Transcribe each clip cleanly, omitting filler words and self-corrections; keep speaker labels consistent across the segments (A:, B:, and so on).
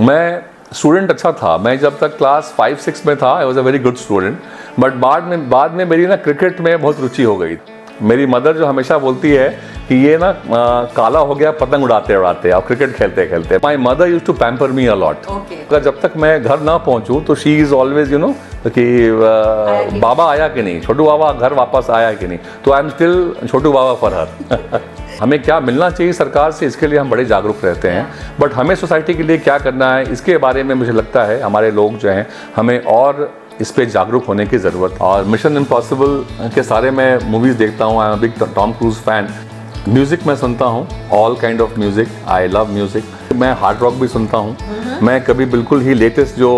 A: मैं स्टूडेंट अच्छा था। मैं जब तक क्लास 5-6 में था I was a very good student, but बाद में मेरी ना क्रिकेट में बहुत रुचि हो गई। मेरी मदर जो हमेशा बोलती है कि ये ना काला हो गया पतंग उड़ाते उड़ाते और क्रिकेट खेलते खेलते। My mother use to pamper me a lot. जब तक मैं घर ना पहुंचूं तो शी इज ऑलवेज कि बाबा आया कि नहीं, छोटू बाबा घर वापस आया कि नहीं। तो I am still Chhotu Baba for her. हमें क्या मिलना चाहिए सरकार से, इसके लिए हम बड़े जागरूक रहते हैं, बट हमें सोसाइटी के लिए क्या करना है इसके बारे में मुझे लगता है हमारे लोग जो हैं हमें और इस पे जागरूक होने की ज़रूरत। और मिशन इम्पॉसिबल के सारे मैं मूवीज़ देखता हूँ। I am a big Tom cruise fan. Music मैं सुनता हूँ, all kind of music, I love music. मैं हार्ड रॉक भी सुनता हूँ। मैं कभी बिल्कुल ही लेटेस्ट जो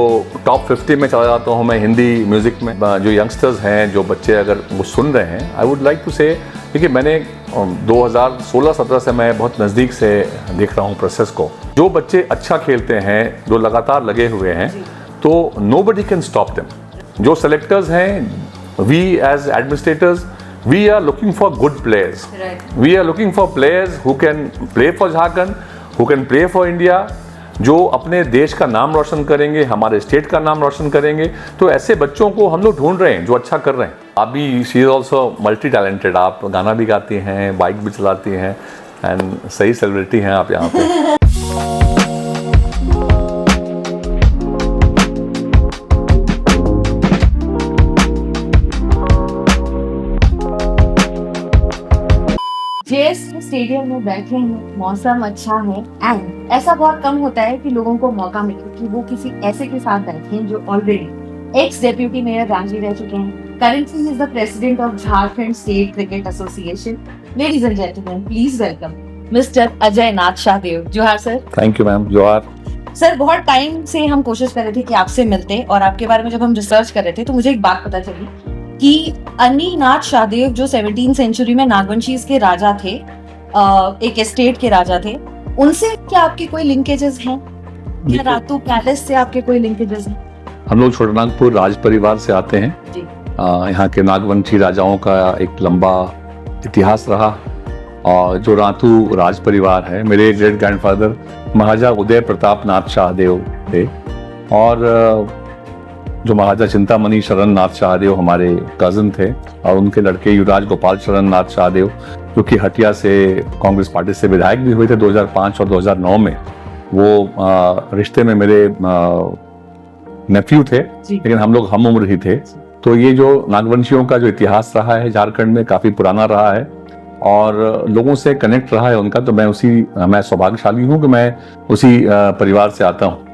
A: टॉप 50 में चला जाता हूँ मैं हिंदी म्यूज़िक में। जो यंगस्टर्स हैं, जो बच्चे अगर वो सुन रहे हैं, आई वुड लाइक टू से, क्योंकि मैंने 2016-17 से मैं बहुत नज़दीक से देख रहा हूँ प्रोसेस को। जो बच्चे अच्छा खेलते हैं, जो लगातार लगे हुए हैं, तो नोबडी कैन स्टॉप देम। जो सेलेक्टर्स हैं, we as administrators, we are looking for good players. We are looking for players who can play for Jharkhand, who can play for India, जो अपने देश का नाम रोशन करेंगे, हमारे स्टेट का नाम रोशन करेंगे। तो ऐसे बच्चों को हम लोग ढूंढ रहे हैं जो अच्छा कर रहे हैं। आप भी, she is also multi talented. आप गाना भी गाती हैं, बाइक भी चलाती हैं, एंड सही सेलिब्रिटी हैं आप यहाँ पे।
B: जेएस स्टेडियम में बैठे हैं, मौसम अच्छा है, एंड ऐसा बहुत कम होता है कि लोगों को मौका मिले कि वो किसी ऐसे के साथ बैठे हैं जो already ex deputy mayor Ranchi रह चुके हैं। Currently is the president of Jharkhand state cricket association. Ladies and gentleman, please welcome mister Ajay Nath Shahdeo. जोहार सर।
A: Thank you ma'am. जोहार
B: सर। बहुत टाइम से हम कोशिश कर रहे थे कि आपसे मिलते, और आपके बारे में जब हम रिसर्च कर रहे थे तो मुझे एक बात पता चली कि अन्नीनाथ शाहदेव जो 17वीं सेंचुरी में नागवंशीज के राजा थे, एक एस्टेट के राजा थे, उनसे क्या आपके कोई लिंकेजेस हैं? क्या रातू पैलेस से आपके कोई लिंकेजेस हैं?
A: हम लोग छोटानागपुर राज परिवार से आते हैं। यहाँ के नागवंशी राजाओं का एक लंबा इतिहास रहा, और जो रातू राज परिवार है, मेरे ग्रेट ग्रैंडफादर महाराजा उदय प्रताप नाथ शाहदेव थे, और जो महाराजा चिंतामणि शरण नाथ शाहदेव हमारे कजिन थे, और उनके लड़के युवराज गोपाल शरण नाथ शाहदेव जो कि हटिया से कांग्रेस पार्टी से विधायक भी हुए थे 2005 और 2009 में। वो रिश्ते में मेरे नेफ्यू थे, लेकिन हम लोग हम उम्र ही थे। तो ये जो नागवंशियों का जो इतिहास रहा है झारखंड में काफी पुराना रहा है, और लोगों से कनेक्ट रहा है उनका। तो मैं सौभाग्यशाली हूँ कि मैं उसी परिवार से आता हूँ।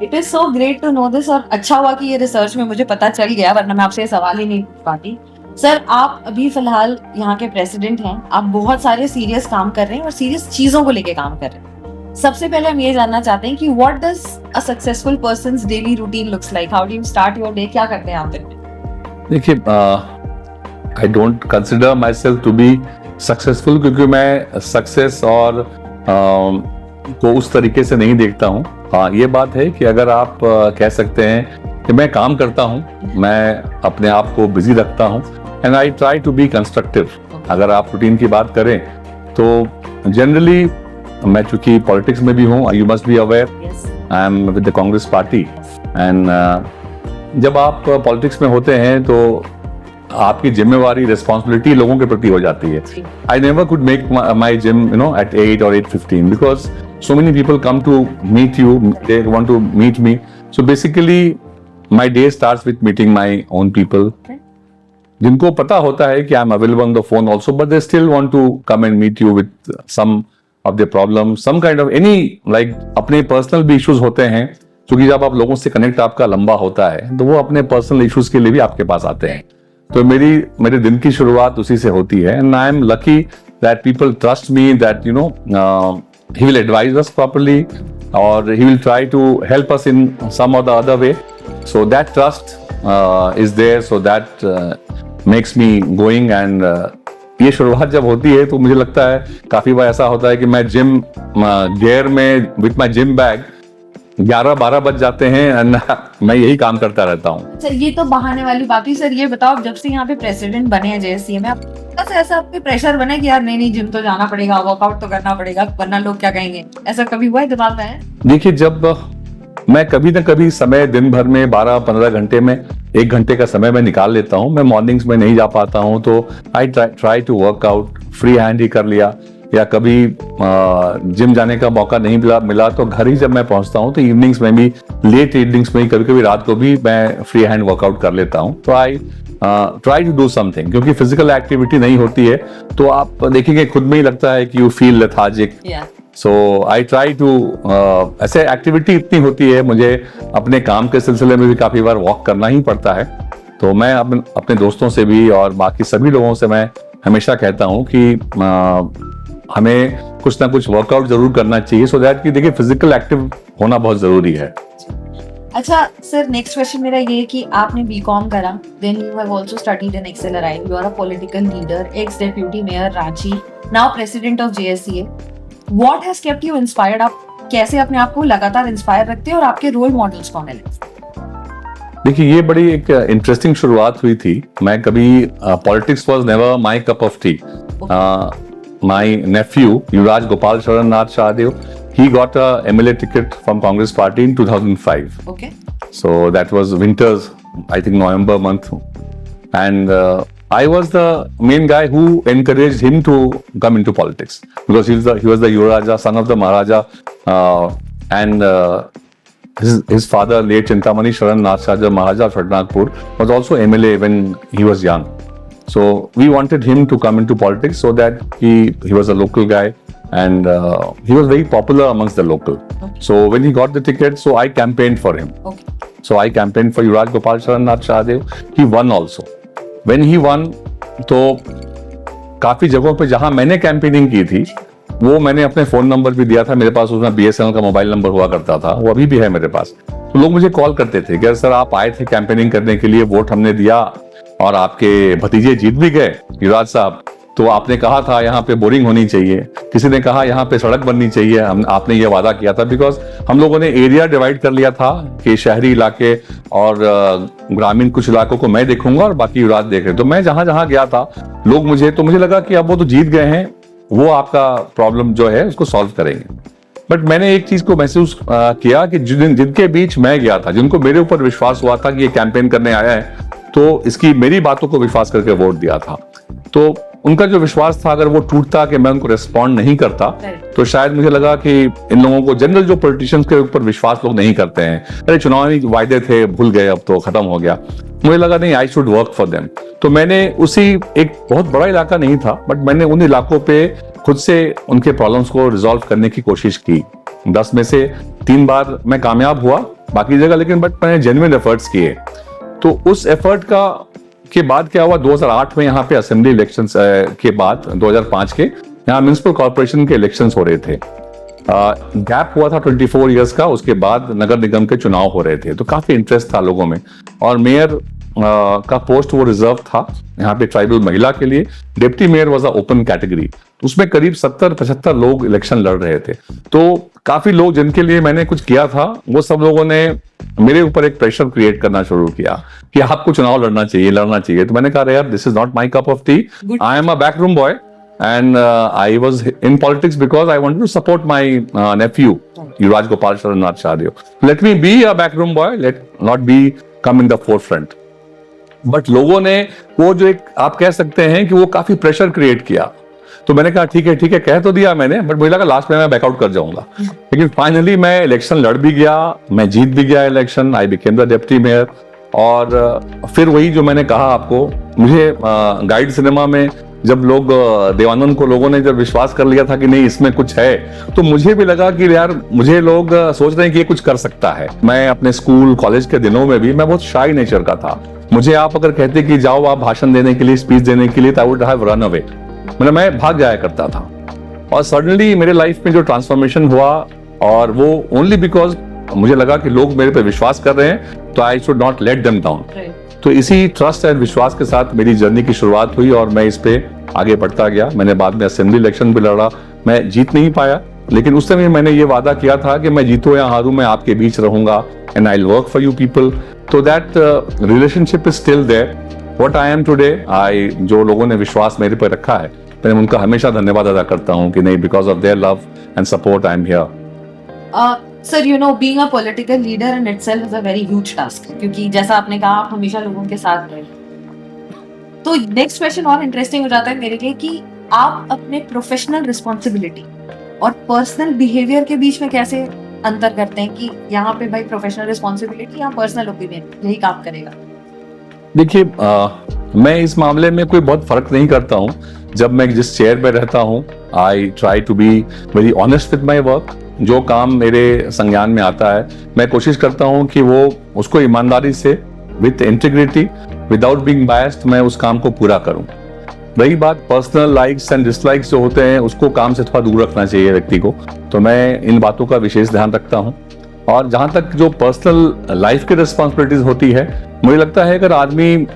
B: It is so great to know this, और अच्छा हुआ कि ये रिसर्च में मुझे पता चल गया, वरना मैं आपसे ये सवाल ही नहीं पूछ पाती। सर, आप अभी फिलहाल यहाँ के प्रेसिडेंट हैं, आप बहुत सारे सीरियस काम कर रहे हैं और सीरियस चीजों को लेके काम कर रहे हैं। सबसे पहले हम ये जानना चाहते हैं कि what does a successful persons daily routine looks like? How do you start your day? क्या करते हैं आप दिन में?
A: देखिए, I don't consider myself to be successful, क्योंकि मैं सक्सेस और को उस तरीके से नहीं देखता हूँ। हाँ, ये बात है कि अगर आप कह सकते हैं कि मैं काम करता हूँ, मैं अपने आप को बिजी रखता हूँ, and I try to be constructive. अगर आप रूटीन की बात करें तो जनरली मैं चूंकि पॉलिटिक्स में भी हूँ, you must be aware, I am with the Congress party, and जब आप पॉलिटिक्स में होते हैं तो आपकी जिम्मेवारी, रिस्पॉन्सिबिलिटी लोगों के प्रति हो जाती है। I never could make my gym eight 8 or 8:15 because so many people come to meet you, they want to meet me. So basically my day starts with meeting my own people, जिनको पता होता है कि I'm available on the phone also, but they still want to come and meet you with some of their problems, some kind of any like अपने personal भी issues होते हैं, क्योंकि जब आप लोगों से कनेक्ट आपका लंबा होता है तो वो अपने पर्सनल इश्यूज के लिए भी आपके पास आते हैं। तो मेरे दिन की शुरुआत उसी से होती है, and I am lucky that people trust me, that he will advise us properly, or he will try to help us in some or the other way. So that trust is there, so that makes me going, and ये शुरुआत जब होती है तो मुझे लगता है काफी बार ऐसा होता है कि मैं जिम गेयर में विथ माय जिम बैग 11-12 बज जाते हैं, एंड मैं यही काम करता रहता हूँ।
B: सर, ये तो बहाने वाली बात ही। सर, ये बताओ, जब से यहाँ पे प्रेसिडेंट बने हैं जेएससी में, ऐसा आप पे प्रेशर बना कि यार नहीं जिम तो जाना पड़ेगा, वर्कआउट तो करना पड़ेगा, वरना लोग क्या कहेंगे? ऐसा कभी हुआ है दिमाग में?
A: देखिए, जब मैं कभी ना कभी समय दिन भर में 12-15 घंटे में 1 घंटे का समय मैं निकाल लेता हूँ। मैं मॉर्निंग्स में नहीं जा पाता हूँ तो I try to work out, free hand ही कर लिया, या कभी जिम जाने का मौका नहीं मिला तो घर ही जब मैं पहुंचता हूं तो इवनिंग्स में भी, लेट इवनिंग्स में ही, कभी कभी रात को भी मैं फ्री हैंड वर्कआउट कर लेता हूं। तो I try to do something, क्योंकि फिजिकल एक्टिविटी नहीं होती है तो आप देखेंगे खुद में ही लगता है कि you feel lethargic. So I try to, ऐसे एक्टिविटी इतनी होती है, मुझे अपने काम के सिलसिले में भी काफी बार वॉक करना ही पड़ता है। तो मैं अपने दोस्तों से भी और बाकी सभी लोगों से मैं हमेशा कहता हूं कि हमें कुछ ना कुछ वर्कआउट जरूर करना चाहिए, सो दैट कि देखिए फिजिकल एक्टिव होना बहुत जरूरी है।
B: अच्छा सर, नेक्स्ट क्वेश्चन मेरा ये है कि आपने बीकॉम करा, then you have also studied in XLRI, you are a political leader, ex deputy mayor Ranchi, now president of JSCA. What has kept you inspired? आप कैसे अपने आप को लगातार इंस्पायर रखते हैं और आपके रोल मॉडल्स कौन है?
A: देखिए, ये बड़ी एक इंटरेस्टिंग शुरुआत हुई थी। मैं कभी politics was never my cup of T. My nephew, Yuvraj Gopal Sharan Nath Shahdev, he got a MLA ticket from Congress Party in 2005.
B: Okay.
A: So that was winters, I think November month. And I was the main guy who encouraged him to come into politics, because he was the Yuvaraja, son of the Maharaja, and his father, late Chintamani Sharan Nath Shahdev, Maharaja of Nagpur, was also MLA when he was young. So we wanted him to come into politics so that he was a local guy, and he was very popular amongst the local. Okay. So when he got the ticket, so I campaigned for him. Okay. So I campaigned for Yuvraj Gopal Sharan Nath Shahdev. He won also. When he won, तो काफी जगहों पे जहां मैंने campaigning की थी, वो मैंने अपने फोन नंबर भी दिया था। मेरे पास उसमें BSNL का मोबाइल नंबर हुआ करता था, वो अभी भी है मेरे पास। तो लोग मुझे कॉल करते थे कि सर आप आए थे कैंपेनिंग करने के लिए, वोट हमने दिया और आपके भतीजे जीत भी गए युवराज साहब, तो आपने कहा था यहाँ पे बोरिंग होनी चाहिए, किसी ने कहा यहाँ पे सड़क बननी चाहिए, आपने ये वादा किया था। बिकॉज हम लोगों ने एरिया डिवाइड कर लिया था कि शहरी इलाके और ग्रामीण कुछ इलाकों को मैं देखूंगा और बाकी युवराज देख रहे। तो मैं जहां जहां गया था, लोग मुझे लगा कि अब वो तो जीत गए हैं, वो आपका प्रॉब्लम जो है उसको सॉल्व करेंगे। बट मैंने एक चीज को महसूस किया कि जिनके बीच मैं गया था, जिनको मेरे ऊपर विश्वास हुआ था कि ये कैंपेन करने आया है, तो इसकी मेरी बातों को विश्वास करके वोट दिया था, तो उनका जो विश्वास था, अगर वो टूटता कि मैं उनको रिस्पॉन्ड नहीं करता, तो शायद मुझे लगा कि इन लोगों को, जनरल जो पॉलिटिशियंस के ऊपर विश्वास लोग नहीं करते हैं, अरे चुनावी वायदे थे, भूल गए, अब तो खत्म हो गया, मुझे लगा नहीं, I should work for them. तो मैंने उसी, एक बहुत बड़ा इलाका नहीं था, बट मैंने उन इलाकों पे खुद से उनके प्रॉब्लम्स को रिजॉल्व करने की कोशिश की। 10 में से 3 बार मैं कामयाब हुआ, बाकी जगह लेकिन बट मैंने जेन्युइन एफर्ट्स किए। तो उस एफर्ट के बाद क्या हुआ, 2008 में यहाँ पे असेंबली इलेक्शंस के बाद 2005 के यहाँ म्युनिसिपल कॉर्पोरेशन के इलेक्शंस हो रहे थे। गैप हुआ था 24 इयर्स का, उसके बाद नगर निगम के चुनाव हो रहे थे, तो काफी इंटरेस्ट था लोगों में। और मेयर का पोस्ट वो रिजर्व था यहाँ पे ट्राइबल महिला के लिए। Deputy mayor was a open category, उसमें करीब 70-75 लोग इलेक्शन लड़ रहे थे। तो काफी लोग जिनके लिए मैंने कुछ किया था, वो सब लोगों ने मेरे ऊपर एक प्रेशर क्रिएट करना शुरू किया कि आपको चुनाव लड़ना चाहिए। तो मैंने कहा यार, this is not my cup of T, I am a backroom boy and I was in politics because I wanted to support my nephew Yuvraj Gopal Sharan Nath Shahdev. Let me be a backroom boy, let not be come in the forefront. But लोगों ने वो जो एक, आप कह सकते हैं कि वो काफी प्रेशर क्रिएट किया। तो मैंने कहा ठीक है, कह तो दिया मैंने, बट मुझे लगा लास्ट में मैं बैकआउट कर जाऊंगा। लेकिन फाइनली मैं इलेक्शन लड़ भी गया, मैं जीत भी गया election, I became the deputy mayor. और फिर वही जो मैंने कहा आपको, मुझे गाइड सिनेमा में जब लोग, देवानंद को लोगों ने जब विश्वास कर लिया था कि नहीं इसमें कुछ है, तो मुझे भी लगा कि यार मुझे लोग सोच रहे हैं कि ये कुछ कर सकता है। मैं अपने स्कूल कॉलेज के दिनों में भी मैं बहुत शाई नेचर का था। मुझे आप अगर कहते कि जाओ आप भाषण देने के लिए, स्पीच देने के लिए, तो I would have run away, मतलब मैं भाग जाया करता था। और सडनली मेरे लाइफ में जो ट्रांसफॉर्मेशन हुआ, और वो ओनली बिकॉज मुझे लगा कि लोग मेरे पे विश्वास कर रहे हैं, तो I should not let them down. तो इसी ट्रस्ट एंड विश्वास के साथ मेरी जर्नी की शुरुआत हुई और मैं इस पे आगे बढ़ता गया। मैंने बाद में असेंबली इलेक्शन भी लड़ा, मैं जीत नहीं पाया, लेकिन उस समय मैंने ये वादा किया था कि मैं जीतूं या हारूं, मैं आपके बीच रहूंगा, and I will work for you people. तो that relationship is still there. What I am today, जो लोगों ने विश्वास मेरे पर रखा है, मैं उनका हमेशा धन्यवाद अदा करता हूं कि नहीं, because of their love and support I am here.
B: Sir you know being a political leader in itself is a very huge task, क्योंकि जैसा आपने कहा आप हमेशा लोगों के साथ रहे। तो नेक्स्ट क्वेश्चन और इंटरेस्टिंग हो जाता है मेरे लिए कि आप अपने प्रोफेशनल रिस्पॉन्सिबिलिटी और पर्सनल बिहेवियर के बीच में कैसे अंतर करते हैं कि यहाँ पे भाई प्रोफेशनल रिस्पॉन्सिबिलिटी या पर्सनल ओपिनियन यही काम करेगा?
A: देखिए, मैं इस मामले में कोई बहुत फर्क नहीं करता हूँ। जब मैं जिस चेयर पे रहता हूँ, I try to be very honest with my work. जो काम मेरे संज्ञान में आता है, मैं कोशिश करता हूँ कि वो उसको ईमानदारी से, with integrity, without being biased, मैं उस काम को पूरा करूँ। रही बात पर्सनल लाइक्स एंड डिसलाइक्स जो होते हैं, उसको काम से थोड़ा दूर रखना चाहिए व्यक्ति को, तो मैं इन बातों का विशेष ध्यान रखता हूँ। और जहाँ तक जो पर्सनल लाइफ की रिस्पॉन्सिबिलिटीज होती है, मुझे लगता है अगर आदमी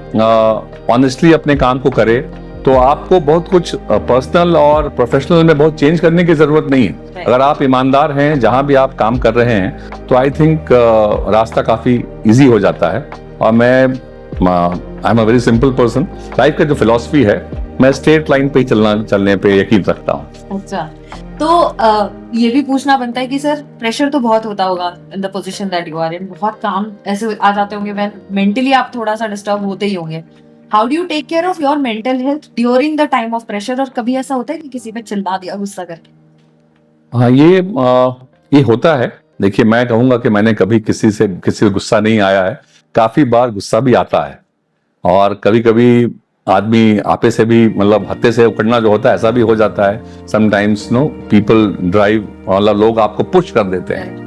A: ऑनेस्टली अपने काम को करे तो आपको बहुत कुछ पर्सनल और प्रोफेशनल में बहुत चेंज करने की जरूरत नहीं है। अगर आप ईमानदार हैं जहां भी आप काम कर रहे हैं, तो आई थिंक रास्ता काफी इजी हो जाता है। और मैं I am a very simple person. Life का जो फिलॉसफी है, मैं स्ट्रेट लाइन पे ही चलने पे यकीन रखता हूँ।
B: अच्छा, तो ये भी पूछना बनता है कि सर प्रेशर तो बहुत होता होगा in the position that you are in, बहुत काम ऐसे आ जाते होंगे व्हेन मेंटली आप थोड़ा सा डिस्टर्ब होते ही होंगे। How do you take care of your mental health during the time of pressure? और कभी ऐसा होता है कि किसी पे चिल्ला दिया गुस्सा करके?
A: हाँ, ये होता है। देखिए, मैं कहूंगा कि मैंने कभी किसी पे गुस्सा नहीं आया है। काफी बार गुस्सा भी आता है, और कभी कभी आदमी आपे से भी, मतलब हत्थे से उकड़ना जो होता है, ऐसा भी हो जाता है। समटाइम्स नो पीपल ड्राइव, मतलब लोग आपको पुश कर देते हैं।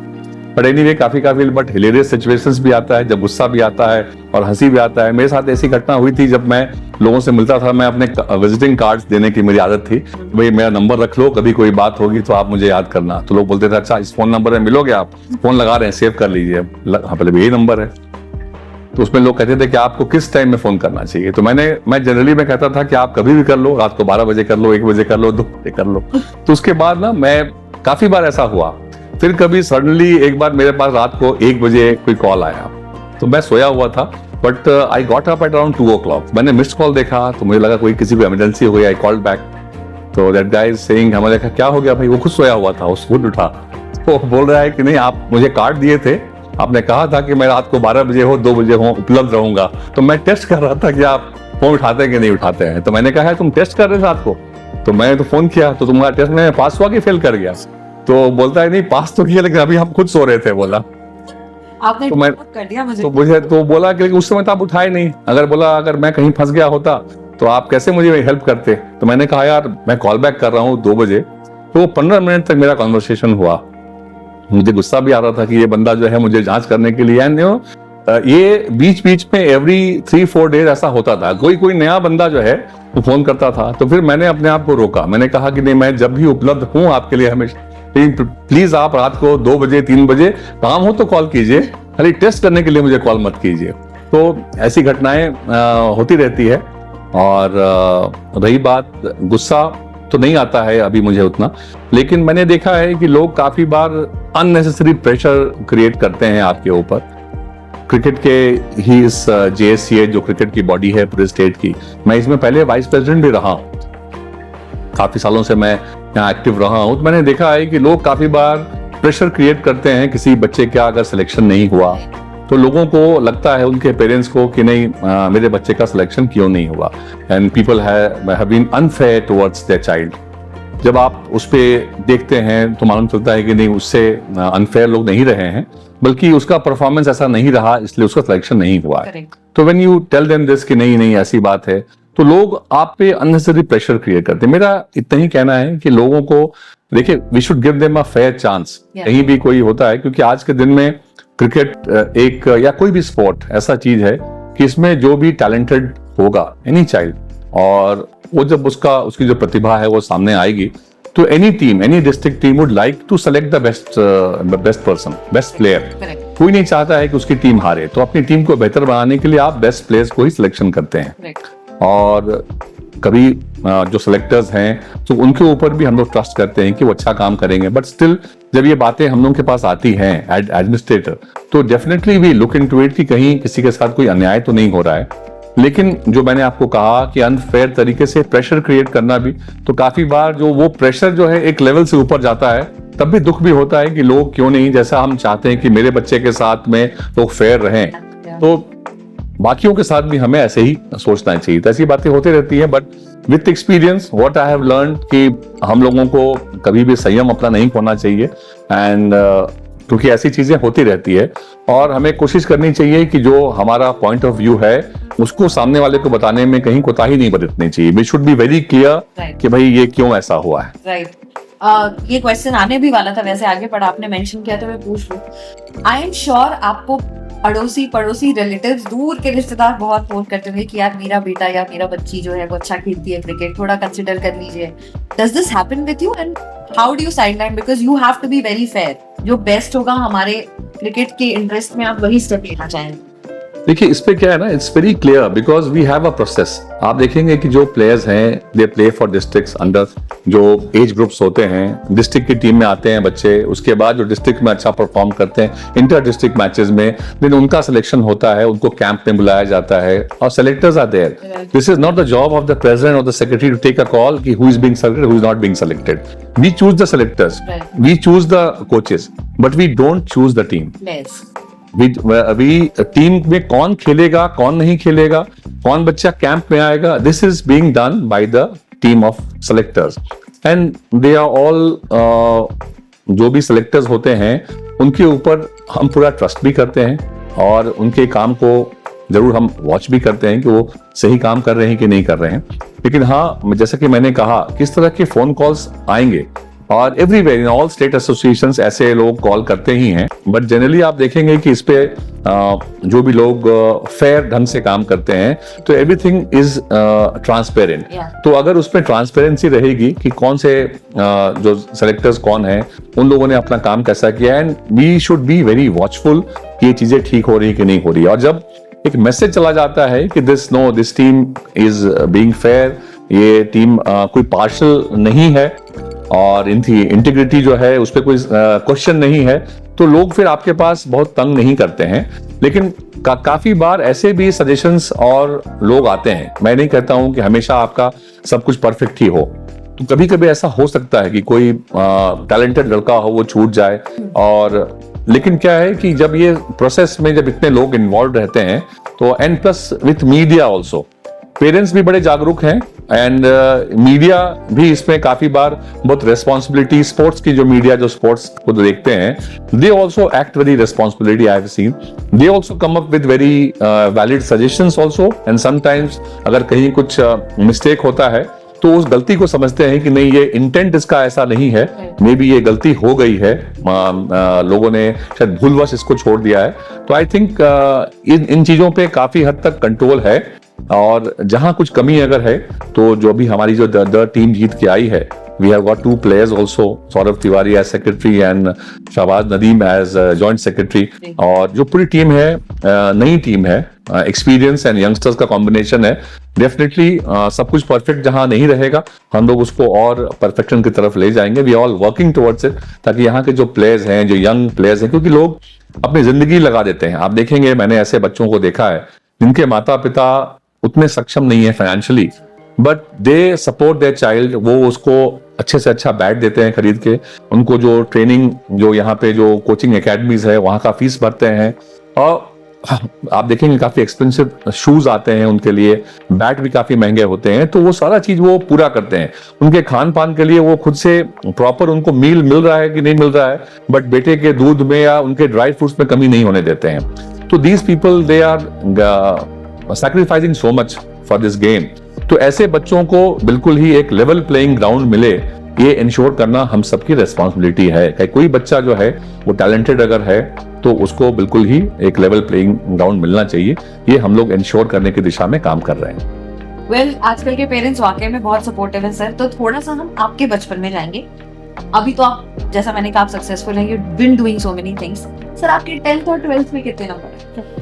A: बट एनीवे, काफी बट हिलेरियस सिचुएशंस भी आता है, जब गुस्सा भी आता है और हंसी भी आता है। मेरे साथ ऐसी घटना हुई थी, जब मैं लोगों से मिलता था, मैं अपने विजिटिंग कार्ड्स देने की मेरी आदत थी, भाई मेरा नंबर रख लो, कभी कोई बात होगी तो आप मुझे याद करना। तो लोग बोलते थे, अच्छा इस फोन नंबर में मिलोगे आप, फोन लगा रहे हैं, सेव कर लीजिए। हाँ, पहले यही नंबर है। तो उसमें लोग कहते थे कि आपको किस टाइम में फोन करना चाहिए। तो मैं जनरली मैं कहता था कि आप कभी भी कर लो, रात को 12 बजे कर लो, 1 बजे कर लो, 2 बजे कर लो। तो उसके बाद ना, मैं काफी बार ऐसा हुआ। फिर कभी सडनली एक बार मेरे पास रात को 1 बजे कोई कॉल आया, तो मैं सोया हुआ था, but I got up at around 2 o'clock। मैंने मिस्ड कॉल देखा, तो मुझे लगा कोई किसी को इमरजेंसी हो गई। आई कॉल्ड बैक, तो दैट गाय इज सेइंग, हमें देखा क्या हो गया भाई, वो खुद सोया हुआ था, उसको खुद उठा, तो बोल रहा है कि नहीं, आप मुझे कार्ड दिए थे, आपने कहा था कि मैं रात को 12 बजे हो, 2 बजे हो उपलब्ध रहूंगा। तो मैं टेस्ट कर रहा था कि आप फोन उठाते हैं कि नहीं उठाते हैं। तो मैंने कहा है तुम टेस्ट कर रहे थे रात को, तो मैंने तो फोन किया, तो तुम्हारा टेस्ट में पास हुआ कि फेल कर गया? तो बोलता है नहीं, पास तो किया, लेकिन अभी हम खुद सो रहे थे। बोला
B: आपने
A: तो मैं
B: कर दिया मुझे।
A: तो मुझे तो बोला कि उस समय तो आप उठाए नहीं। अगर मैं कहीं फंस गया होता तो आप कैसे मुझे हेल्प करते? तो मैंने कहा यार मैं कॉल बैक कर रहा हूँ 2 बजे। तो 15 मिनट तक मेरा कॉन्वर्सेशन हुआ। मुझे गुस्सा भी आ रहा था कि ये बंदा जो है मुझे जांच करने के लिए, एंड ये बीच में एवरी 3-4 डेज ऐसा होता था, कोई नया बंदा जो है वो फोन करता था। तो फिर मैंने अपने आप को रोका, मैंने कहा कि नहीं, मैं जब भी उपलब्ध हूँ आपके लिए हमेशा, प्लीज आप रात को 2 बजे 3 बजे काम हो तो कॉल कीजिए, खाली टेस्ट करने के लिए मुझे कॉल मत कीजिए। तो ऐसी घटनाएं होती रहती है। और रही बात, गुस्सा तो नहीं आता है अभी मुझे उतना, लेकिन मैंने देखा है कि लोग काफी बार अननेसेसरी प्रेशर क्रिएट करते हैं आपके ऊपर। क्रिकेट के ही इस JSCA जो क्रिकेट की बॉडी है पूरे स्टेट की, मैं इसमें पहले वाइस प्रेसिडेंट भी रहा हूँ, काफी सालों से मैं यहाँ एक्टिव रहा हूँ। तो मैंने देखा है कि लोग काफी बार प्रेशर क्रिएट करते हैं किसी बच्चे का अगर सिलेक्शन नहीं हुआ, तो लोगों को लगता है, उनके पेरेंट्स को, कि नहीं मेरे बच्चे का सिलेक्शन क्यों नहीं हुआ, and people have been unfair towards their child. जब आप उस पे देखते हैं तो मालूम चलता है कि नहीं, उससे अनफेयर लोग नहीं रहे हैं, बल्कि उसका परफॉर्मेंस ऐसा नहीं रहा, इसलिए उसका सिलेक्शन नहीं हुआ है। तो when you tell them this कि नहीं ऐसी बात है, तो लोग आप पे अननेसेसरी प्रेशर क्रिएट करते हैं। मेरा इतना ही कहना है कि लोगों को, देखिए, we should give them a fair chance. कहीं भी कोई होता है, क्योंकि आज के दिन में क्रिकेट एक या कोई भी स्पोर्ट ऐसा चीज है कि इसमें जो भी टैलेंटेड होगा, एनी चाइल्ड, और वो जब उसकी जो प्रतिभा है वो सामने आएगी, तो any team, any district team would like to select the best person, best player. कोई नहीं चाहता है कि उसकी टीम हारे, तो अपनी टीम को बेहतर बनाने के लिए आप बेस्ट प्लेयर्स को ही सिलेक्शन करते हैं। और कभी जो सिलेक्टर्स हैं तो उनके ऊपर भी हम लोग ट्रस्ट करते हैं कि वो अच्छा काम करेंगे, बट स्टिल जब ये बातें हम लोग के पास आती हैं एडमिनिस्ट्रेटर, तो definitely we look into it कि कहीं किसी के साथ कोई अन्याय तो नहीं हो रहा है। लेकिन जो मैंने आपको कहा कि अनफेयर तरीके से प्रेशर क्रिएट करना भी, तो काफी बार जो वो प्रेशर जो है एक लेवल से ऊपर जाता है, तब भी दुख भी होता है कि लोग क्यों नहीं, जैसा हम चाहते हैं कि मेरे बच्चे के साथ में लोग फेयर रहें, तो बाकियों के साथ भी हमें ऐसे ही सोचना चाहिए। तो ऐसी बातें होती रहती हैं, but with experience what I have learn कि हम लोगों को कभी भी संयम अपना नहीं खोना चाहिए, एंड क्योंकि ऐसी चीजें होती रहती है और हमें कोशिश करनी चाहिए कि जो हमारा पॉइंट ऑफ व्यू है उसको सामने वाले को बताने में कहीं कोताही नहीं बरतनी चाहिए। We should be very clear कि भाई ये क्यों ऐसा हुआ है।
B: राइट। ये क्वेश्चन आने भी वाला था वैसे आगे, पर आपने मेंशन किया तो मैं पूछ लूं। आई एम श्योर आपको अड़ोसी पड़ोसी रिलेटिव्स दूर के रिश्तेदार बहुत फोन करते होंगे कि यार मेरा बेटा या मेरा बच्ची जो है वो अच्छा खेलती है क्रिकेट, थोड़ा कंसिडर कर लीजिए। Does this happen with you and how do you sideline, because you have to be very fair, जो बेस्ट होगा हमारे क्रिकेट के इंटरेस्ट में आप वही स्टेप लेना चाहेंगे।
A: देखिए इस पे क्या है ना, it's very clear because we have a process. आप देखेंगे कि जो प्लेयर्स हैं they play for districts under, जो एज ग्रुप्स होते हैं, डिस्ट्रिक्ट की टीम में आते हैं बच्चे, उसके बाद जो डिस्ट्रिक्ट में अच्छा परफॉर्म करते हैं इंटर डिस्ट्रिक्ट मैचेस में, देन उनका सिलेक्शन होता है, उनको कैंप में बुलाया जाता है और selectors are there. This is not the job of the president और the secretary to take a call कि who is being selected, who is not being selected. We choose the selectors, we choose the coaches, but we don't choose the team. अभी team में कौन खेलेगा, कौन नहीं खेलेगा, कौन बच्चा कैंप में आएगा, this is being done by the team of selectors and they are all, जो भी सेलेक्टर्स होते हैं उनके ऊपर हम पूरा ट्रस्ट भी करते हैं और उनके काम को जरूर हम वॉच भी करते हैं कि वो सही काम कर रहे हैं कि नहीं कर रहे हैं। लेकिन हाँ, जैसा कि मैंने कहा, किस तरह के फोन कॉल्स आएंगे और everywhere in all state associations ऐसे लोग कॉल करते ही हैं, बट जनरली आप देखेंगे कि इस पे जो भी लोग फेयर ढंग से काम करते हैं तो एवरीथिंग इज ट्रांसपेरेंट। तो अगर उसमें ट्रांसपेरेंसी रहेगी कि कौन से जो सेलेक्टर्स कौन हैं, उन लोगों ने अपना काम कैसा किया, and we should be very watchful कि ये चीजें ठीक हो रही है कि नहीं हो रही है। और जब एक मैसेज चला जाता है कि this team is being fair, ये टीम कोई पार्शल नहीं है और इनकी इंटीग्रिटी जो है उस पर कोई क्वेश्चन नहीं है, तो लोग फिर आपके पास बहुत तंग नहीं करते हैं। लेकिन काफी बार ऐसे भी सजेशंस और लोग आते हैं, मैं नहीं कहता हूं कि हमेशा आपका सब कुछ परफेक्ट ही हो, तो कभी कभी ऐसा हो सकता है कि कोई टैलेंटेड लड़का हो वो छूट जाए। और लेकिन क्या है कि जब ये प्रोसेस में जब इतने लोग इन्वॉल्व रहते हैं तो and plus with media also, parents भी बड़े जागरूक हैं एंड मीडिया भी इसमें काफी बार बहुत रेस्पॉन्सिबिलिटी, स्पोर्ट्स की जो मीडिया जो स्पोर्ट्स को देखते हैं, they also act very responsibility. I have seen they also come up with very valid suggestions also, and sometimes अगर कहीं कुछ मिस्टेक होता है तो उस गलती को समझते हैं कि नहीं ये इंटेंट इसका ऐसा नहीं है, मे बी ये गलती हो गई है, लोगों ने शायद भूलवश इसको छोड़ दिया है। तो आई थिंक इन चीजों पे काफी हद तक कंट्रोल है और जहां कुछ कमी अगर है तो जो भी हमारी जो द टीम जीत के आई है, we have got 2 players also, Saurabh Tiwary as secretary and Shahbaz Nadeem as joint secretary. और जो पूरी टीम है नई टीम है, एक्सपीरियंस एंड यंगस्टर्स का कॉम्बिनेशन है। डेफिनेटली सब कुछ परफेक्ट जहां नहीं रहेगा हम लोग उसको और परफेक्शन की तरफ ले जाएंगे। We all working towards it, ताकि यहाँ के जो प्लेयर्स हैं, जो यंग प्लेयर्स हैं, क्योंकि लोग अपनी जिंदगी लगा देते हैं। आप देखेंगे, मैंने ऐसे बच्चों को देखा है जिनके माता पिता उतने सक्षम नहीं है financially, but they support their child, वो उसको अच्छे से अच्छा बैट देते हैं खरीद के, उनको जो ट्रेनिंग, जो यहाँ पे जो कोचिंग एकेडमीज है वहाँ का फीस भरते हैं, और आप देखेंगे काफी एक्सपेंसिव शूज आते हैं उनके लिए, बैट भी काफी महंगे होते हैं, तो वो सारा चीज वो पूरा करते हैं। उनके खान पान के लिए वो खुद से प्रॉपर उनको मील मिल रहा है कि नहीं मिल रहा है, बट बेटे के दूध में या उनके ड्राई फ्रूट्स में कमी नहीं होने देते हैं। तो these people they are sacrificing so much for this game. तो ऐसे बच्चों को बिल्कुल ही एक लेवल प्लेइंग ग्राउंड मिले, ये इंश्योर करना हम सबकी रेस्पॉन्सिबिलिटी है। कि कोई बच्चा जो है वो टैलेंटेड अगर है तो उसको बिल्कुल ही एक लेवल प्लेइंग ग्राउंड मिलना चाहिए। ये हम लोग इंश्योर करने की दिशा में काम कर रहे हैं।
B: वेल, आजकल के पेरेंट्स वाकई में बहुत सपोर्टिव है सर। तो थोड़ा सा हम आपके बचपन में जाएंगे। अभी तो आप, जैसा मैंने कहा, आप सक्सेसफुल हैं, you been doing so many things. Sir, आपके 10th और 12th में कितने नंबर है?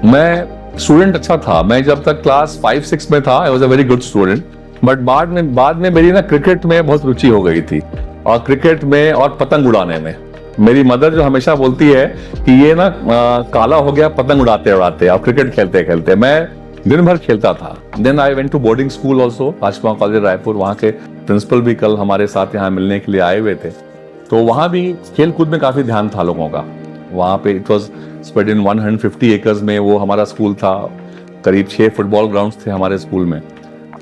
A: मैं स्टूडेंट अच्छा था। मैं जब तक क्लास 5-6 में था, I was a very good student, but बाद में मेरी ना क्रिकेट में बहुत रुचि हो गई थी, और क्रिकेट में और पतंग उड़ाने में। मेरी मदर जो हमेशा बोलती है कि ये ना काला हो गया पतंग उड़ाते उड़ाते और क्रिकेट खेलते खेलते। मैं दिन भर खेलता था। Then I went to boarding school also, Rajkumar college Raipur, वहाँ के प्रिंसिपल भी कल हमारे साथ यहाँ मिलने के लिए आए हुए थे। तो वहाँ भी खेल कूद में काफ़ी ध्यान था लोगों का। वहाँ पे it was spread in 150 acres में वो हमारा स्कूल था। करीब 6 फुटबॉल ग्राउंड्स थे हमारे स्कूल में।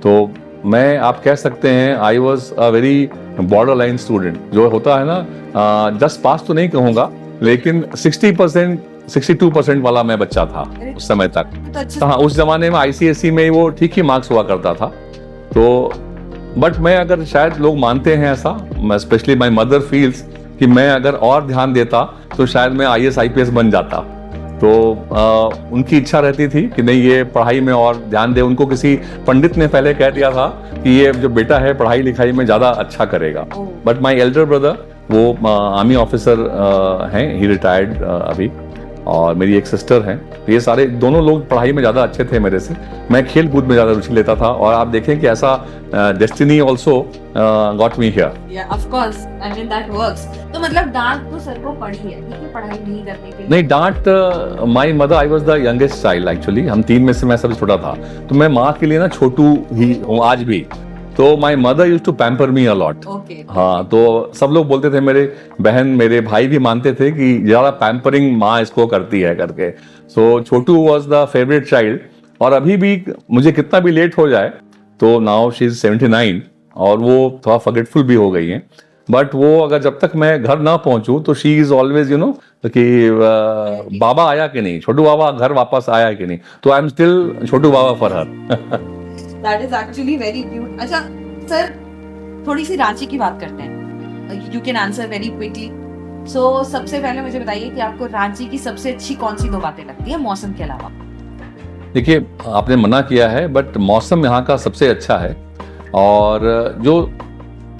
A: तो मैं आप कह सकते हैं I was a very border line student. जो होता है ना, जस्ट पास तो नहीं कहूँगा, लेकिन 60% 62% वाला मैं बच्चा था उस समय तक।
B: तो अच्छा
A: हाँ, उस जमाने में ICSE में वो ठीक ही मार्क्स हुआ करता था। तो बट मैं अगर शायद लोग मानते हैं ऐसा, स्पेशली माई मदर फील्स कि मैं अगर और ध्यान देता तो शायद मैं IAS IPS बन जाता। तो उनकी इच्छा रहती थी कि नहीं ये पढ़ाई में और ध्यान दे। उनको किसी पंडित ने पहले कह दिया था कि ये जो बेटा है पढ़ाई लिखाई में ज़्यादा अच्छा करेगा। बट माई एल्डर ब्रदर वो आर्मी ऑफिसर हैं, ही रिटायर्ड अभी, और मेरी एक सिस्टर हैं। तो ये सारे दोनों लोग पढ़ाई में ज़्यादा अच्छे थे मेरे से। मैं खेल कूद में ज़्यादा रुचि लेता था, और आप देखें कि ऐसा destiny also got me here.
B: या of course, I mean that works. तो मतलब डांट तो सर को पड़ी है, ठीक है, पढ़ाई नहीं करने के लिए?
A: नहीं, डांट my mother, I was the youngest child actually. हम 3 में से मैं सबसे छोटा था, तो मैं माँ के लिए ना छोटू ही हूँ आज भी। तो my mother use to pamper me a lot. हाँ, तो सब लोग बोलते थे, मेरे बहन मेरे भाई भी मानते थे कि ज़्यादा पैम्परिंग माँ इसको करती है करके। सो छोटू वॉज द फेवरेट चाइल्ड। और अभी भी मुझे कितना भी लेट हो जाए, तो नाउ शी इज 79 और वो थोड़ा फॉरगेटफुल भी हो गई हैं। बट वो अगर जब तक मैं घर ना पहुंचूं तो शी इज ऑलवेज कि बाबा आया कि नहीं, छोटू बाबा घर वापस आया कि नहीं। तो I am still Chhotu Baba for her.
B: That is actually very cute. अच्छा सर, थोड़ी सी रांची की बात करते हैं। You can answer very quickly. So सबसे पहले मुझे बताइए कि आपको रांची की सबसे अच्छी कौन सी 2 बातें लगती है मौसम के अलावा?
A: देखिए, आपने मना किया है, बट मौसम यहाँ का सबसे अच्छा है।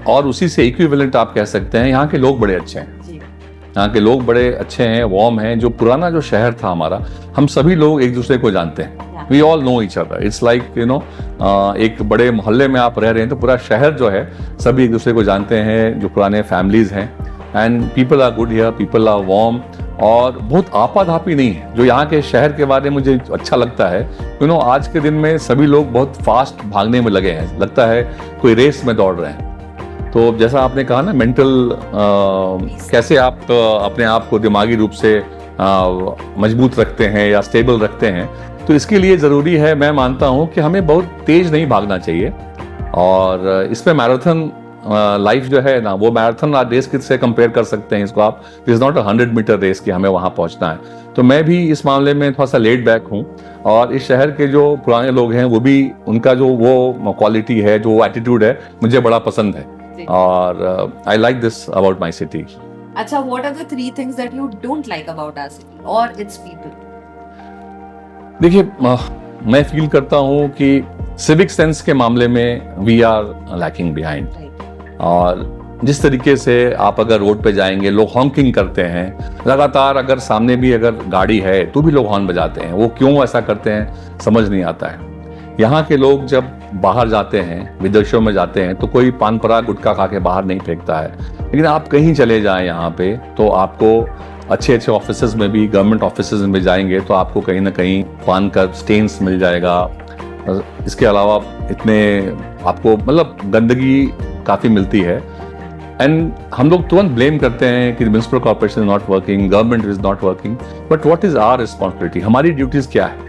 A: और उसी से इक्विवेलेंट आप कह सकते हैं, यहाँ के लोग बड़े अच्छे हैं। यहाँ के लोग बड़े अच्छे हैं, वार्म हैं। जो पुराना जो शहर था हमारा, हम सभी लोग एक दूसरे को जानते हैं। We all know each other. It's like एक बड़े मोहल्ले में आप रह रहे हैं तो पूरा शहर जो है सभी एक दूसरे को जानते हैं, जो पुराने फैमिलीज हैं। And people are good here, people are warm, और बहुत आपाधापी नहीं है। जो यहाँ के शहर के बारे में मुझे अच्छा लगता है, आज के दिन में सभी लोग बहुत फास्ट भागने में लगे हैं, लगता है कोई रेस में दौड़ रहे हैं। तो जैसा आपने कहा ना, मेंटल कैसे आप अपने आप को दिमागी रूप से मजबूत रखते हैं या स्टेबल रखते हैं, तो इसके लिए ज़रूरी है, मैं मानता हूँ कि हमें बहुत तेज नहीं भागना चाहिए। और इसमें मैराथन लाइफ जो है ना, वो मैराथन रेस से कंपेयर कर सकते हैं इसको आप। It is not a 100 metre race कि हमें वहाँ पहुँचना है। तो मैं भी इस मामले में थोड़ा सा लेट बैक हूँ, और इस शहर के जो पुराने लोग हैं वो भी, उनका जो वो क्वालिटी है, जो एटीट्यूड है, मुझे बड़ा पसंद है। और I like this about my city.
B: अच्छा, what are the 3 things that you don't like about our city or its people?
A: देखिए, मैं फील करता हूँ कि सिविक सेंस के मामले में वी आर लैकिंग बिहाइंड। और जिस तरीके से आप अगर रोड पे जाएंगे, लोग हॉन्किंग करते हैं लगातार। अगर सामने भी अगर गाड़ी है तो भी लोग हॉर्न बजाते हैं। वो क्यों ऐसा करते हैं समझ नहीं आता है। यहाँ के लोग जब बाहर जाते हैं, विदेशों में जाते हैं, तो कोई पान पराग गुटखा खा के बाहर नहीं फेंकता है। लेकिन आप कहीं चले जाएं यहाँ पे, तो आपको अच्छे अच्छे ऑफिसेज में भी, गवर्नमेंट ऑफिसेज में जाएंगे तो आपको कहीं ना कहीं पान का स्टेन्स मिल जाएगा। इसके अलावा इतने आपको मतलब गंदगी काफ़ी मिलती है। एंड हम लोग तुरंत ब्लेम करते हैं कि municipal corporation is not working, government is not working. But what is our responsibility? हमारी ड्यूटीज़ क्या है?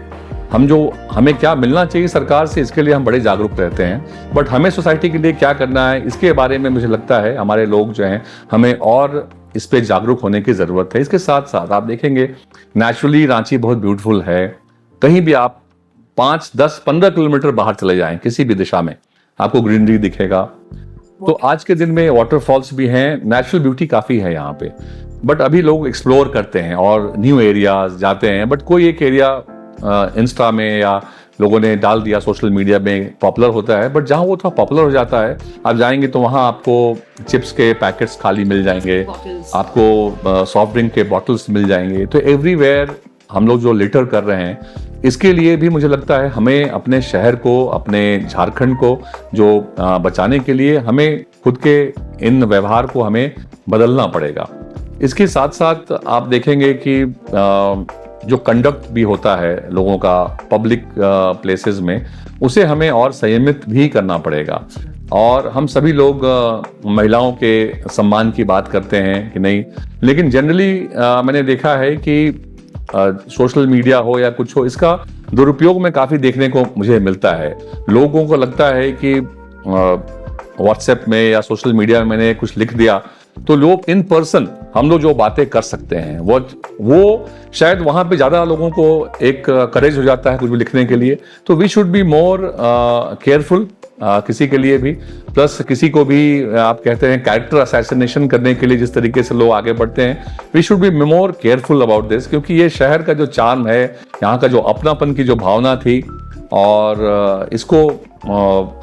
A: हमें क्या मिलना चाहिए सरकार से, इसके लिए हम बड़े जागरूक रहते हैं। बट हमें सोसाइटी के लिए क्या करना है, इसके बारे में मुझे लगता है हमारे लोग जो हैं, हमें और इस पे जागरूक होने की ज़रूरत है। इसके साथ साथ आप देखेंगे, नेचुरली रांची बहुत ब्यूटीफुल है। कहीं भी आप 5, 10, 15 किलोमीटर बाहर चले जाएं, किसी भी दिशा में आपको ग्रीनरी दिखेगा। तो आज के दिन में वाटरफॉल्स भी हैं, नेचुरल ब्यूटी काफ़ी है यहाँ पे। बट अभी लोग एक्सप्लोर करते हैं और न्यू एरियाज जाते हैं। बट कोई एक एरिया इंस्टा में या लोगों ने डाल दिया, सोशल मीडिया में पॉपुलर होता है। बट जहाँ वो थोड़ा पॉपुलर हो जाता है, आप जाएंगे तो वहाँ आपको चिप्स के पैकेट्स खाली मिल जाएंगे, आपको सॉफ्ट ड्रिंक के बॉटल्स मिल जाएंगे। तो एवरीवेयर हम लोग जो लिटर कर रहे हैं, इसके लिए भी मुझे लगता है हमें अपने शहर को, अपने झारखंड को जो बचाने के लिए हमें खुद के इन व्यवहार को हमें बदलना पड़ेगा। इसके साथ साथ आप देखेंगे कि जो कंडक्ट भी होता है लोगों का पब्लिक प्लेसेस में, उसे हमें और संयमित भी करना पड़ेगा। और हम सभी लोग महिलाओं के सम्मान की बात करते हैं कि नहीं, लेकिन जनरली मैंने देखा है कि सोशल मीडिया हो या कुछ हो, इसका दुरुपयोग में काफ़ी देखने को मुझे मिलता है। लोगों को लगता है कि व्हाट्सएप में या सोशल मीडिया में मैंने कुछ लिख दिया तो लोग इन पर्सन हम लोग जो बातें कर सकते हैं वो शायद वहाँ पे ज़्यादा लोगों को एक करेज हो जाता है कुछ भी लिखने के लिए। तो we should be more careful किसी के लिए भी, प्लस किसी को भी आप कहते हैं कैरेक्टर असैसिनेशन करने के लिए जिस तरीके से लोग आगे बढ़ते हैं, we should be more careful about this, क्योंकि ये शहर का जो चार्म है, यहाँ का जो अपनापन की जो भावना थी, और इसको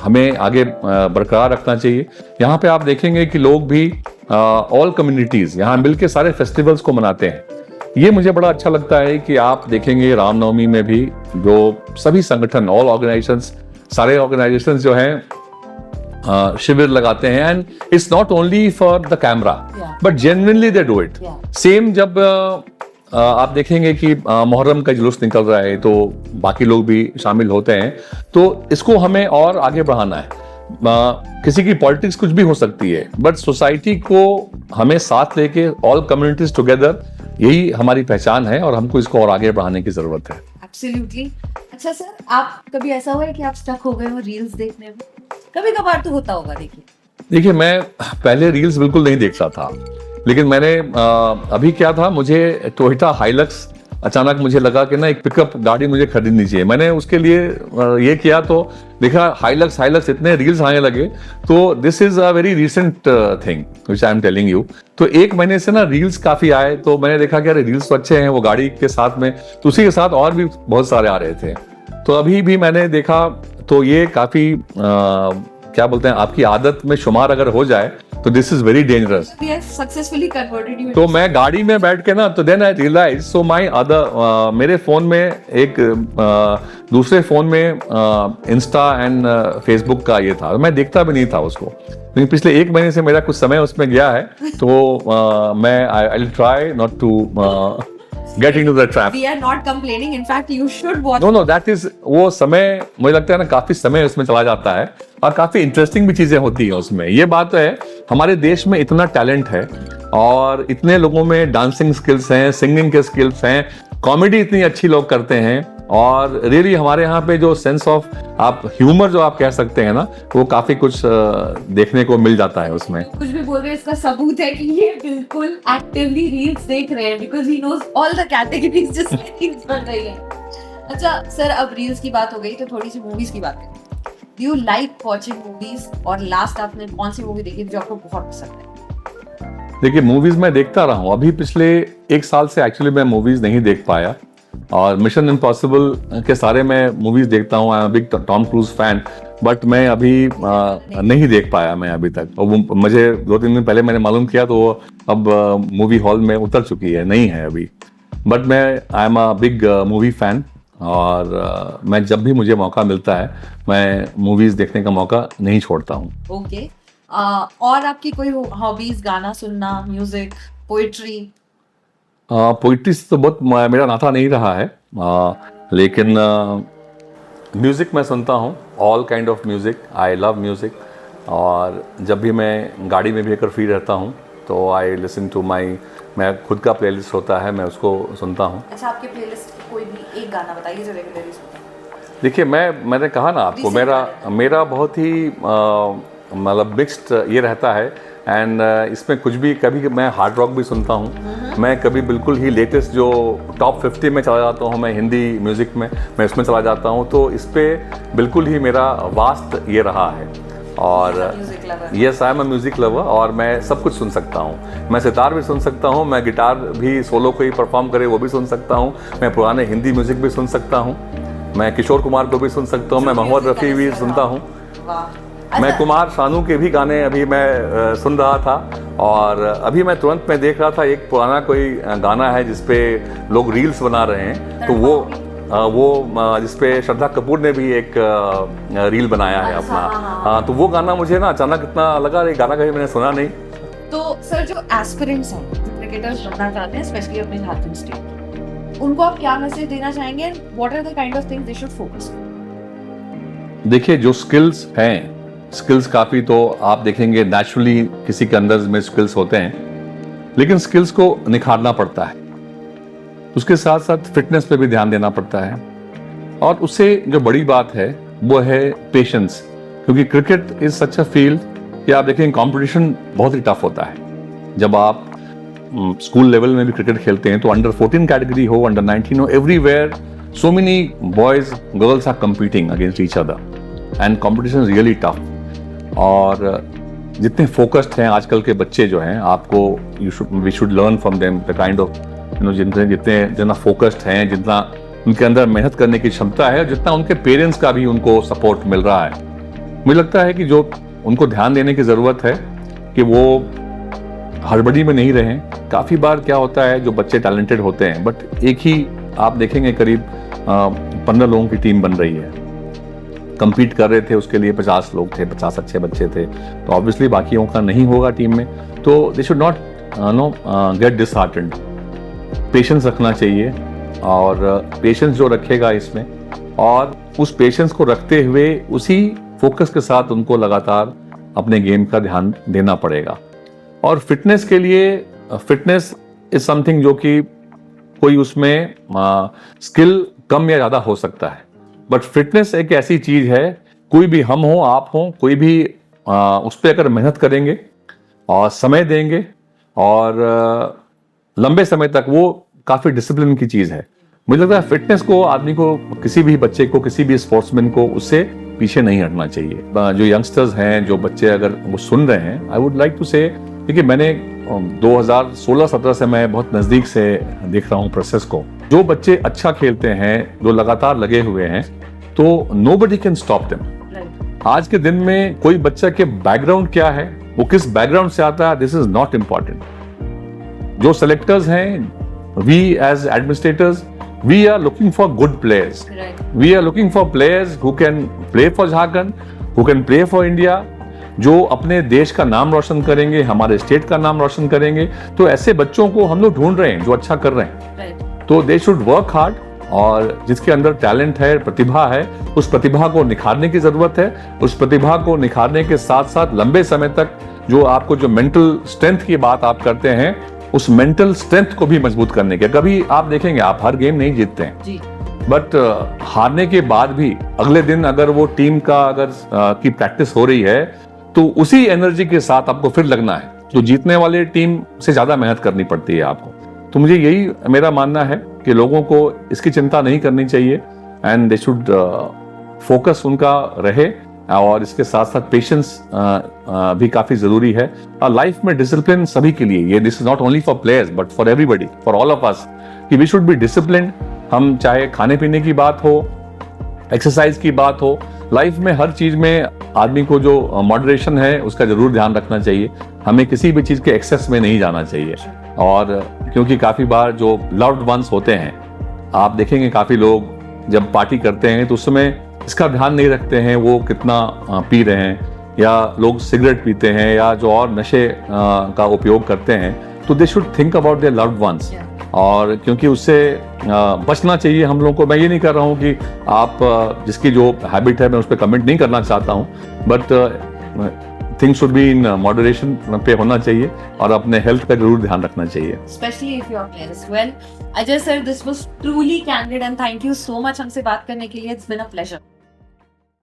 A: हमें आगे बरकरार रखना चाहिए। यहाँ पे आप देखेंगे कि लोग भी ऑल कम्युनिटीज़ यहाँ मिल के सारे फेस्टिवल्स को मनाते हैं। ये मुझे बड़ा अच्छा लगता है कि आप देखेंगे रामनवमी में भी जो सभी संगठन, ऑल ऑर्गेनाइजेशंस, सारे ऑर्गेनाइजेशंस जो हैं शिविर लगाते हैं, and it's not only for the camera but genuinely they do it. Same जब आप देखेंगे कि मुहर्रम का जुलूस निकल रहा है तो बाकी लोग भी शामिल होते हैं, तो इसको हमें और आगे बढ़ाना है। किसी की पॉलिटिक्स कुछ भी हो सकती है, बट सोसाइटी को हमें साथ लेके ऑल कम्युनिटीज टुगेदर, यही हमारी पहचान है और हमको इसको और आगे बढ़ाने की जरूरत है।
B: एब्सोल्युटली। अच्छा सर, आप कभी ऐसा हुआ है कि आप स्टक हो गए हो रील्स देखने में? कभी कभार तो होता होगा। देखिए
A: मैं पहले रील्स बिल्कुल नहीं देखता था, लेकिन मैंने अभी क्या था, मुझे टोयोटा हाइलक्स अचानक मुझे लगा कि ना एक पिकअप गाड़ी मुझे खरीदनी चाहिए। मैंने उसके लिए ये किया तो देखा हाइलक्स इतने रील्स आने लगे। तो this is a very recent thing which I am telling you. तो एक महीने से ना रील्स काफी आए, तो मैंने देखा कि अरे रील्स तो अच्छे हैं, वो गाड़ी के साथ में, तो उसी के साथ और भी बहुत सारे आ रहे थे। तो अभी भी मैंने देखा तो ये काफी क्या बोलते हैं, आपकी आदत में शुमार अगर हो जाए तो this is very dangerous.
B: Successfully converted you.
A: तो मैं गाड़ी में बैठ के ना, तो then I realise, so my other मेरे फोन में एक दूसरे फोन में इंस्टा एंड फेसबुक का ये था, मैं देखता भी नहीं था उसको, लेकिन पिछले एक महीने से मेरा कुछ समय उसमें गया है। तो मैं I will try not to get into the trap.
B: We are not complaining. In fact, you should watch.
A: No, that is वो समय, मुझे लगता है ना काफी समय उसमें चला जाता है और काफी इंटरेस्टिंग भी चीजें होती है उसमें। ये बात है, हमारे देश में इतना टैलेंट है और इतने लोगों में डांसिंग स्किल्स हैं, सिंगिंग के स्किल्स हैं, कॉमेडी इतनी अच्छी लोग करते हैं, और रियली हमारे यहाँ पे जो सेंस ऑफ आप ह्यूमर जो आप कह सकते हैं ना, वो काफी कुछ देखने को मिल जाता है उसमें।
B: कुछ भी बोल रहे हैं, इसका सबूत है कि ये बिल्कुल एक्टिवली रील्स देख रहे हैं, because he knows all the categories जिसमें रील्स बन रही है। अच्छा सर, अब रील्स की बात हो गई तो थोड़ी सी मूवीज की बात करें। Do you like watching movies, और लास्ट आपने कौन सी मूवी देखी जो आपको बहुत पसंद है?
A: देखिए, मूवीज मैं देखता रहा हूँ, अभी पिछले एक साल से एक्चुअली मैं मूवीज नहीं देख पाया, और मिशन इम्पॉसिबल के सारे मैं मूवीज देखता हूँ। I am big Tom cruise fan, but मैं अभी नहीं देख पाया मैं अभी तक। और मुझे 2-3 दिन पहले मैंने मालूम किया, तो वो अब मूवी हॉल में उतर चुकी है, नहीं है अभी। बट मैं I am a big movie fan, और मैं जब भी मुझे मौका मिलता है मैं मूवीज देखने का मौका नहीं छोड़ता हूँ।
B: ओके। और आपकी कोई हॉबीज, गाना सुनना, म्यूजिक, पोइट्री?
A: पोइट्री से तो बहुत मेरा नाता नहीं रहा है, लेकिन म्यूज़िक मैं सुनता हूँ, all kind of music, I love music. और जब भी मैं गाड़ी में भी अगर फ्री रहता हूँ तो आई लिसन टू माई, मैं खुद का प्लेलिस्ट होता है, मैं उसको सुनता हूँ।
B: अच्छा, आपके प्लेलिस्ट की कोई भी एक गाना बताइए जो रेगुलरली सुनते हैं।
A: देखिए, मैंने कहा ना आपको, मेरा बहुत ही मतलब मिक्स्ड ये रहता है, एंड इसमें कुछ भी, कभी मैं हार्ड रॉक भी सुनता हूँ, मैं कभी बिल्कुल ही लेटेस्ट जो टॉप 50 में चला जाता हूँ, मैं हिंदी म्यूज़िक में मैं उसमें चला जाता हूँ। तो इस पर बिल्कुल ही मेरा वास्ट ये रहा है। और yes, I am a music lover, और मैं सब कुछ सुन सकता हूँ। मैं सितार भी सुन सकता हूँ, मैं गिटार भी सोलो कोई परफॉर्म करे वो भी सुन सकता हूँ, मैं पुराने हिंदी म्यूज़िक भी सुन सकता हूँ, मैं किशोर कुमार को भी सुन सकता हूँ, मैं मोहम्मद रफ़ी भी सुनता हूँ, मैं कुमार शानू के भी गाने अभी मैं सुन रहा था। और अभी मैं तुरंत में देख रहा था, एक पुराना कोई गाना है जिसपे लोग रील्स बना रहे हैं, तो वो जिसपे श्रद्धा कपूर ने भी एक रील बनाया है अपना। हाँ, तो वो गाना मुझे ना अचानक इतना लगा, ये गाना कभी मैंने सुना नहीं।
B: तो सर, जो एस्पिरेंट्स हैं, क्रिकेटर्स बनना चाहते हैं, स्पेशली अपने झारखंड स्टेट, उनको आप क्या मैसेज देना चाहेंगे? What are the kind of things they should focus?
A: देखिए, जो स्किल्स हैं स्किल्स काफ़ी तो आप देखेंगे नेचुरली किसी के अंदर में स्किल्स होते हैं, लेकिन स्किल्स को निखारना पड़ता है। उसके साथ साथ फिटनेस पे भी ध्यान देना पड़ता है, और उससे जो बड़ी बात है वो है पेशेंस, क्योंकि cricket is such a field कि आप देखेंगे कंपटीशन बहुत ही टफ होता है। जब आप स्कूल लेवल में भी क्रिकेट खेलते हैं तो अंडर 14 कैटेगरी हो, अंडर 19 हो, everywhere so many boys girls are competing against each other and competition is really tough। और जितने फोकस्ड हैं आजकल के बच्चे जो हैं, आपको we should learn from them the kind of जितना फोकस्ड हैं, जितना उनके अंदर मेहनत करने की क्षमता है, जितना उनके पेरेंट्स का भी उनको सपोर्ट मिल रहा है। मुझे लगता है कि जो उनको ध्यान देने की ज़रूरत है कि वो हड़बड़ी में नहीं रहें। काफ़ी बार क्या होता है, जो बच्चे टैलेंटेड होते हैं बट एक ही आप देखेंगे करीब 15 लोगों की टीम बन रही है, compete कर रहे थे, उसके लिए 50 लोग थे, 50 अच्छे बच्चे थे, तो ऑब्वियसली बाकियों का नहीं होगा टीम में, तो they should not gate disheartened. Patience रखना चाहिए, और पेशेंस जो रखेगा इसमें, और उस पेशेंस को रखते हुए उसी फोकस के साथ उनको लगातार अपने गेम का ध्यान देना पड़ेगा। और फिटनेस के लिए, फिटनेस इज समथिंग जो कि कोई उसमें स्किल कम या ज़्यादा हो सकता है, बट फिटनेस एक ऐसी चीज़ है, कोई भी हम हो, आप हो, कोई भी उस पर अगर मेहनत करेंगे और समय देंगे और लंबे समय तक, वो काफ़ी डिसिप्लिन की चीज़ है। मुझे लगता है फिटनेस को, आदमी को, किसी भी बच्चे को, किसी भी स्पोर्ट्समैन को उससे पीछे नहीं हटना चाहिए। जो यंगस्टर्स हैं, जो बच्चे अगर वो सुन रहे हैं, आई वुड लाइक टू से, क्योंकि मैंने 2016-17 से मैं बहुत नज़दीक से देख रहा हूँ प्रोसेस को। जो बच्चे अच्छा खेलते हैं, जो लगातार लगे हुए हैं, तो नोबडी कैन स्टॉप देम। आज के दिन में कोई बच्चा के बैकग्राउंड क्या है, वो किस बैकग्राउंड से आता है, दिस इज नॉट इम्पॉर्टेंट। जो सेलेक्टर्स हैं, we as administrators, we are looking for good players. Right. We are looking for players who can play for Jharkhand, who can play for India, जो अपने देश का नाम रोशन करेंगे, हमारे स्टेट का नाम रोशन करेंगे। तो ऐसे बच्चों को हम लोग ढूंढ रहे हैं जो अच्छा कर रहे हैं। Right. तो दे शुड वर्क हार्ड, और जिसके अंदर टैलेंट है, प्रतिभा है, उस प्रतिभा को निखारने की जरूरत है। उस प्रतिभा को निखारने के साथ साथ लंबे समय तक जो आपको जो मेंटल स्ट्रेंथ की बात आप करते हैं, उस मेंटल स्ट्रेंथ को भी मजबूत करने के। कभी आप देखेंगे आप हर गेम नहीं जीतते हैं, बट हारने के बाद भी अगले दिन अगर वो टीम का अगर की प्रैक्टिस हो रही है, तो उसी एनर्जी के साथ आपको फिर लगना है। तो जीतने वाले टीम से ज्यादा मेहनत करनी पड़ती है आपको। तो मुझे यही मेरा मानना है कि लोगों को इसकी चिंता नहीं करनी चाहिए, एंड दे शुड फोकस उनका रहे, और इसके साथ साथ पेशेंस भी काफी जरूरी है। लाइफ में डिसिप्लिन सभी के लिए, ये this is not only for players but for everybody, for all of us, कि वी शुड बी डिसिप्लिन्ड। हम चाहे खाने पीने की बात हो, एक्सरसाइज की बात हो, लाइफ में हर चीज में आदमी को जो मॉडरेशन है उसका जरूर ध्यान रखना चाहिए। हमें किसी भी चीज के एक्सेस में नहीं जाना चाहिए, और क्योंकि काफी बार जो लव्ड वंस होते हैं, आप देखेंगे काफी लोग जब पार्टी करते हैं तो उस समय इसका ध्यान नहीं रखते हैं वो कितना पी रहे हैं, या लोग सिगरेट पीते हैं, या जो और नशे का उपयोग करते हैं, तो they should think about their loved ones. और क्योंकि उससे बचना चाहिए हम लोगों को। मैं ये नहीं कर रहा हूँ कि आप जिसकी जो हैबिट है मैं उस पर कमेंट नहीं करना चाहता हूँ, but things should be in moderation पे होना चाहिए, और अपने हेल्थ का जरूर ध्यान रखना चाहिए।
B: Especially if you are players. Well, Ajay sir, this was truly candid and thank you so much हमसे बात करने के लिए. It's been a pleasure.